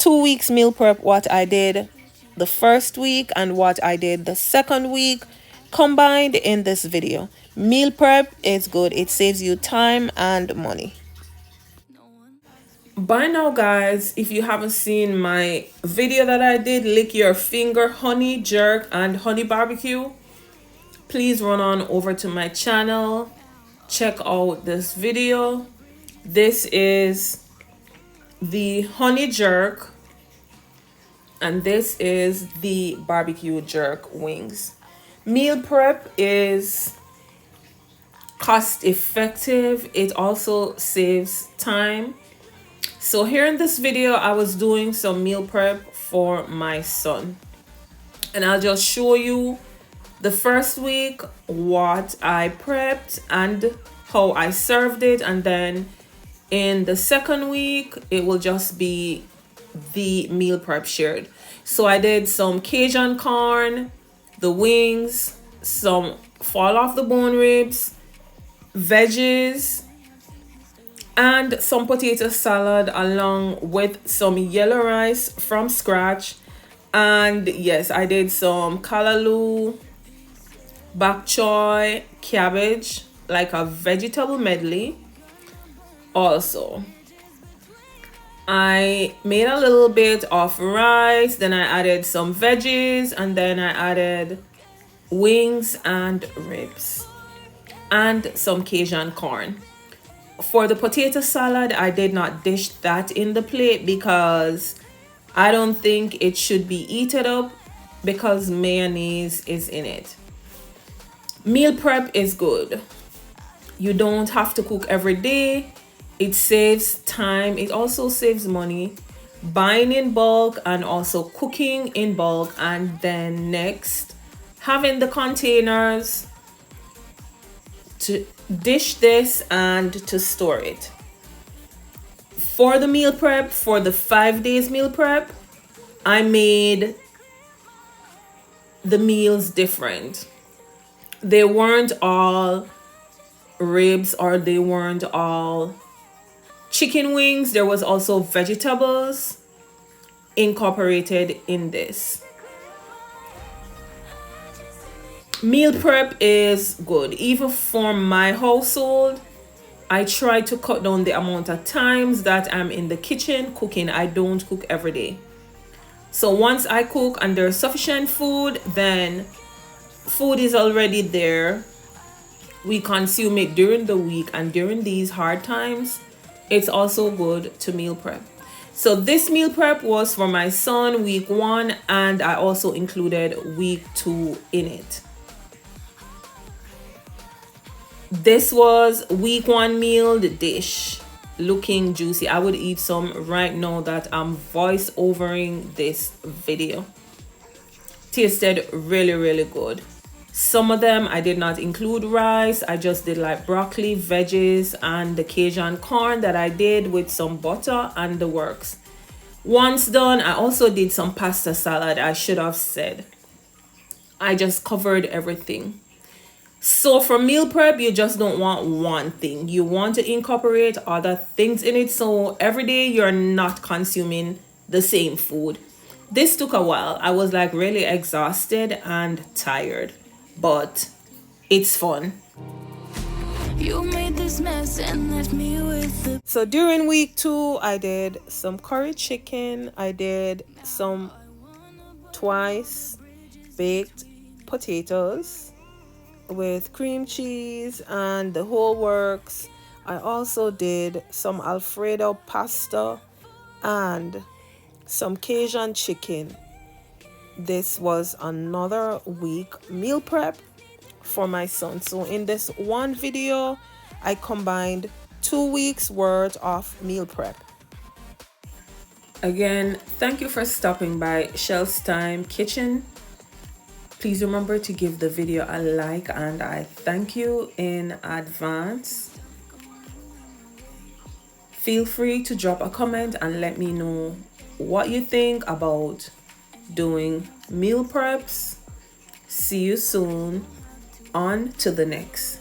2 weeks meal prep, what I did the first week and what I did the second week combined in this video. Meal prep is good. It saves you time and money. By now, guys, if you haven't seen my video that I did, lick your finger honey jerk and honey barbecue, please run on over to my channel, check out this video. This is the honey jerk and this is the barbecue jerk wings. Meal prep is cost effective. It also saves time. So here in this video, I was doing some meal prep for my son. And I'll just show you the first week what I prepped and how I served it. And then in the second week, it will just be the meal prep shared. So I did some Cajun corn, the wings, some fall off the bone ribs, veggies, and some potato salad along with some yellow rice from scratch. And yes, I did some callaloo, bok choy, cabbage, like a vegetable medley. Also, I made a little bit of rice, then I added some veggies, and then I added wings and ribs and some Cajun corn. For the potato salad, I did not dish that in the plate because I don't think it should be eaten up because mayonnaise is in it. Meal prep is good. You don't have to cook every day. It saves time. It also saves money. Buying in bulk and also cooking in bulk. And then next, having the containers to dish this and to store it. For the meal prep, for the 5 days meal prep, I made the meals different. They weren't all ribs or they weren't all chicken wings. There was also vegetables incorporated in this. Meal prep is good. Even for my household, I try to cut down the amount of times that I'm in the kitchen cooking. I don't cook every day. So once I cook and there's sufficient food, then food is already there. We consume it during the week, and during these hard times, it's also good to meal prep. So this meal prep was for my son week 1, and I also included week 2 in it. This was week 1 meal dish, looking juicy. I would eat some right now that I'm voice overing this video. Tasted really, really good. Some of them I did not include rice. I just did like broccoli, veggies, and the Cajun corn that I did with some butter and the works. Once done, I also did some pasta salad. I should have said. I just covered everything. So for meal prep, you just don't want one thing. You want to incorporate other things in it. So every day you're not consuming the same food. This took a while. I was like really exhausted and tired, but it's fun. You made this mess and left me with the... So during week 2, I did some curry chicken. I did some twice baked potatoes with cream cheese and the whole works. I also did some Alfredo pasta and some Cajun chicken. This was another week meal prep for my son. So in this one video, I combined 2 weeks worth of meal prep. Again, thank you for stopping by Shells Time Kitchen. Please remember to give the video a like, and I thank you in advance. Feel free to drop a comment and let me know what you think about doing meal preps. See you soon. On to the next.